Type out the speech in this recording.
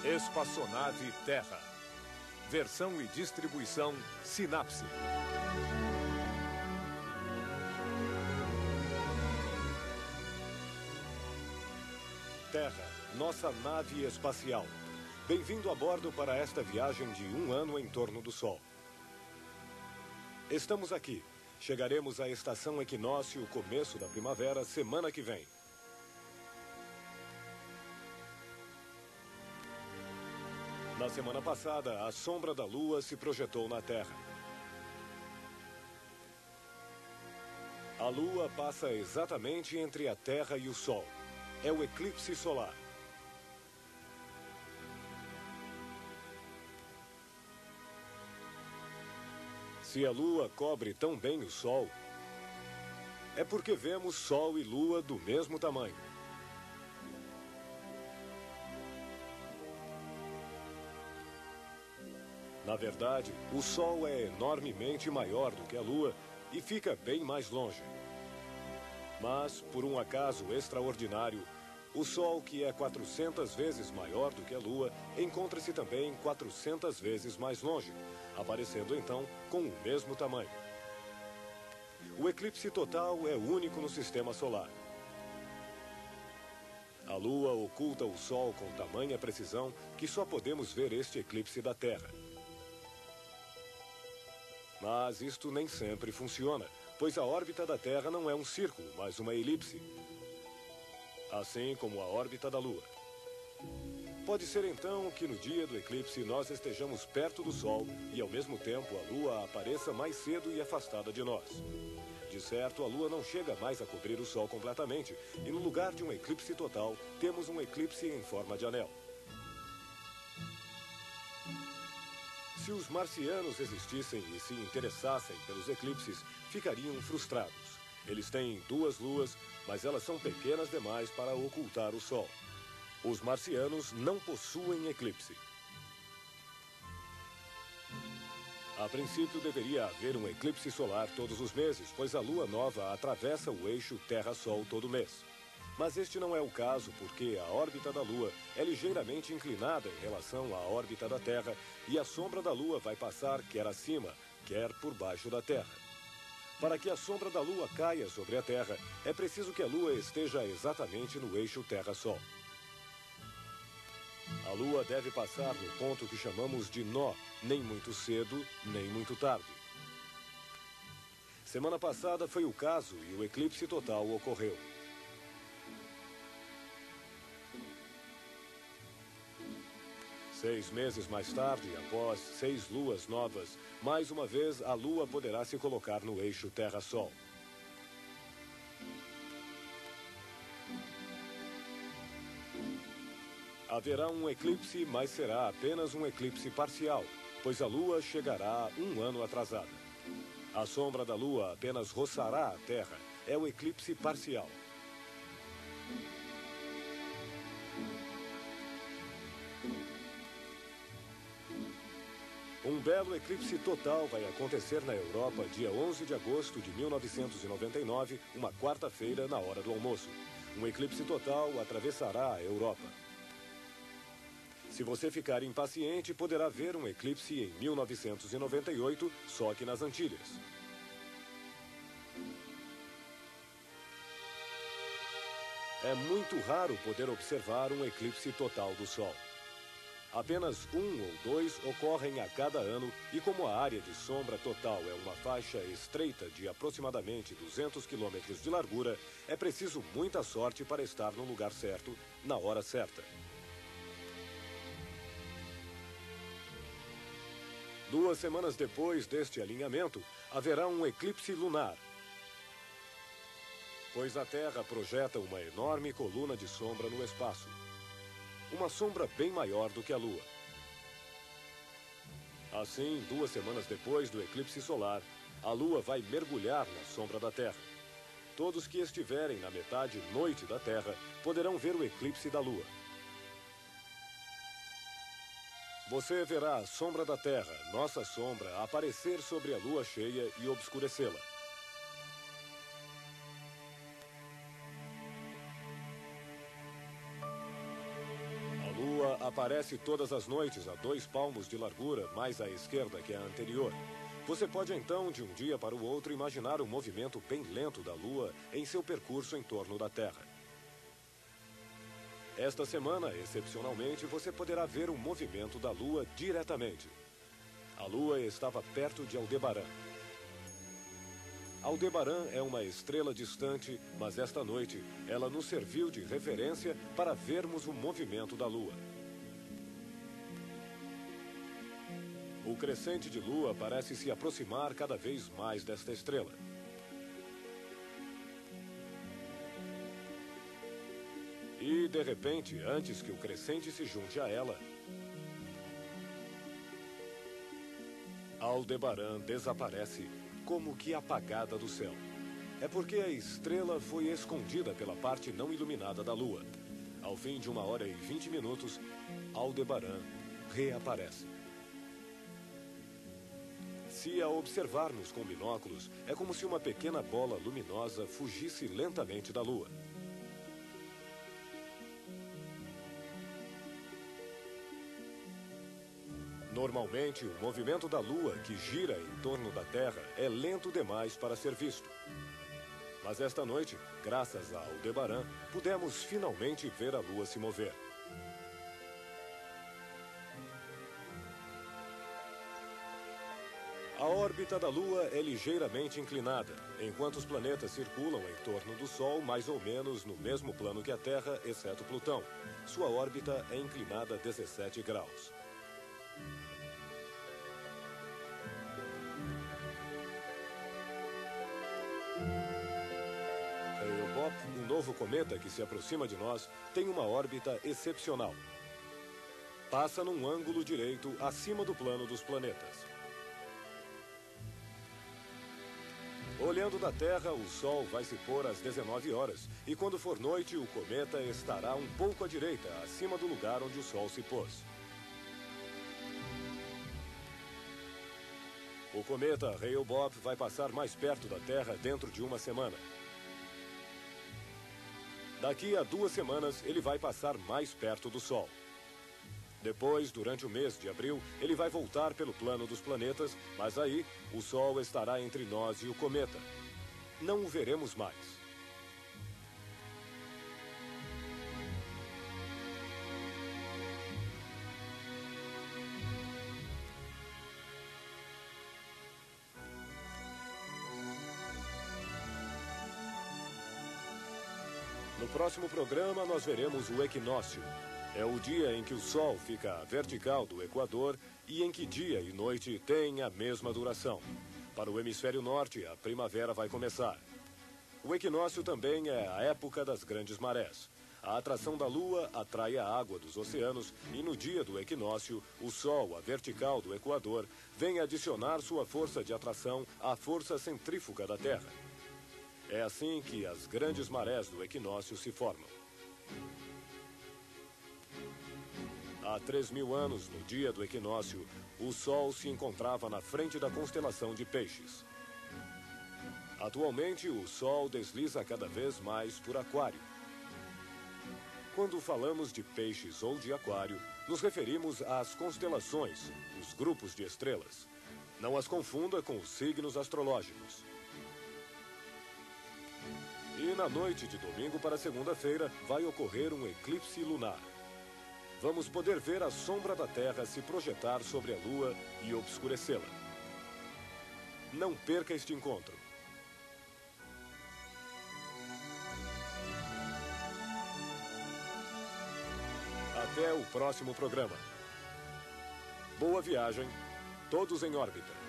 Espaçonave Terra. Versão e distribuição Sinapse. Terra, nossa nave espacial. Bem-vindo a bordo para esta viagem de 1 ano em torno do Sol. Estamos aqui. Chegaremos à estação equinócio, começo da primavera, semana que vem. Na semana passada, a sombra da Lua se projetou na Terra. A Lua passa exatamente entre a Terra e o Sol. É o eclipse solar. Se a Lua cobre tão bem o Sol, é porque vemos Sol e Lua do mesmo tamanho. Na verdade, o Sol é enormemente maior do que a Lua e fica bem mais longe. Mas, por um acaso extraordinário, o Sol, que é 400 vezes maior do que a Lua, encontra-se também 400 vezes mais longe, aparecendo então com o mesmo tamanho. O eclipse total é único no sistema solar. A Lua oculta o Sol com tamanha precisão que só podemos ver este eclipse da Terra. Mas isto nem sempre funciona, pois a órbita da Terra não é um círculo, mas uma elipse. Assim como a órbita da Lua. Pode ser então que no dia do eclipse nós estejamos perto do Sol e ao mesmo tempo a Lua apareça mais cedo e afastada de nós. De certo, a Lua não chega mais a cobrir o Sol completamente e no lugar de um eclipse total, temos um eclipse em forma de anel. Se os marcianos existissem e se interessassem pelos eclipses, ficariam frustrados. Eles têm 2 luas, mas elas são pequenas demais para ocultar o Sol. Os marcianos não possuem eclipse. A princípio, deveria haver um eclipse solar todos os meses, pois a Lua nova atravessa o eixo Terra-Sol todo mês. Mas este não é o caso, porque a órbita da Lua é ligeiramente inclinada em relação à órbita da Terra e a sombra da Lua vai passar quer acima, quer por baixo da Terra. Para que a sombra da Lua caia sobre a Terra, é preciso que a Lua esteja exatamente no eixo Terra-Sol. A Lua deve passar no ponto que chamamos de nó, nem muito cedo, nem muito tarde. Semana passada foi o caso e o eclipse total ocorreu. Seis meses mais tarde, após 6 luas novas, mais uma vez a Lua poderá se colocar no eixo Terra-Sol. Haverá um eclipse, mas será apenas um eclipse parcial, pois a Lua chegará 1 ano atrasada. A sombra da Lua apenas roçará a Terra. É o eclipse parcial. Um belo eclipse total vai acontecer na Europa dia 11 de agosto de 1999, uma quarta-feira, na hora do almoço. Um eclipse total atravessará a Europa. Se você ficar impaciente, poderá ver um eclipse em 1998, só que nas Antilhas. É muito raro poder observar um eclipse total do Sol. Apenas 1 ou 2 ocorrem a cada ano e como a área de sombra total é uma faixa estreita de aproximadamente 200 quilômetros de largura, é preciso muita sorte para estar no lugar certo, na hora certa. 2 semanas depois deste alinhamento, haverá um eclipse lunar, pois a Terra projeta uma enorme coluna de sombra no espaço. Uma sombra bem maior do que a Lua. Assim, 2 semanas depois do eclipse solar, a Lua vai mergulhar na sombra da Terra. Todos que estiverem na metade noite da Terra poderão ver o eclipse da Lua. Você verá a sombra da Terra, nossa sombra, aparecer sobre a Lua cheia e obscurecê-la. aparece todas as noites a 2 palmos de largura, mais à esquerda que a anterior. Você pode então, de um dia para o outro, imaginar o movimento bem lento da Lua em seu percurso em torno da Terra. Esta semana, excepcionalmente, você poderá ver o movimento da Lua diretamente. A Lua estava perto de Aldebaran. Aldebaran é uma estrela distante, mas esta noite ela nos serviu de referência para vermos o movimento da Lua. O crescente de Lua parece se aproximar cada vez mais desta estrela. E, de repente, antes que o crescente se junte a ela, Aldebaran desaparece como que apagada do céu. É porque a estrela foi escondida pela parte não iluminada da Lua. Ao fim de 1h20, Aldebaran reaparece. Se a observarmos com binóculos, é como se uma pequena bola luminosa fugisse lentamente da Lua. Normalmente, o movimento da Lua, que gira em torno da Terra, é lento demais para ser visto. Mas esta noite, graças a Aldebaran, pudemos finalmente ver a Lua se mover. A órbita da Lua é ligeiramente inclinada, enquanto os planetas circulam em torno do Sol mais ou menos no mesmo plano que a Terra, exceto Plutão. Sua órbita é inclinada 17 graus. Hale-Bopp, um novo cometa que se aproxima de nós, tem uma órbita excepcional. Passa num ângulo direito acima do plano dos planetas. Olhando da Terra, o Sol vai se pôr às 19 horas, e quando for noite, o cometa estará um pouco à direita, acima do lugar onde o Sol se pôs. O cometa Hale-Bopp vai passar mais perto da Terra dentro de 1 semana. Daqui a 2 semanas, ele vai passar mais perto do Sol. Depois, durante o mês de abril, ele vai voltar pelo plano dos planetas, mas aí o Sol estará entre nós e o cometa. Não o veremos mais. No próximo programa, nós veremos o equinócio. É o dia em que o Sol fica à vertical do Equador e em que dia e noite têm a mesma duração. Para o hemisfério norte, a primavera vai começar. O equinócio também é a época das grandes marés. A atração da Lua atrai a água dos oceanos e no dia do equinócio, o Sol, a vertical do Equador, vem adicionar sua força de atração à força centrífuga da Terra. É assim que as grandes marés do equinócio se formam. Há 3.000 anos, no dia do equinócio, o Sol se encontrava na frente da constelação de Peixes. Atualmente, o Sol desliza cada vez mais por Aquário. Quando falamos de Peixes ou de Aquário, nos referimos às constelações, os grupos de estrelas. Não as confunda com os signos astrológicos. E na noite de domingo para segunda-feira, vai ocorrer um eclipse lunar. Vamos poder ver a sombra da Terra se projetar sobre a Lua e obscurecê-la. Não perca este encontro. Até o próximo programa. Boa viagem, todos em órbita.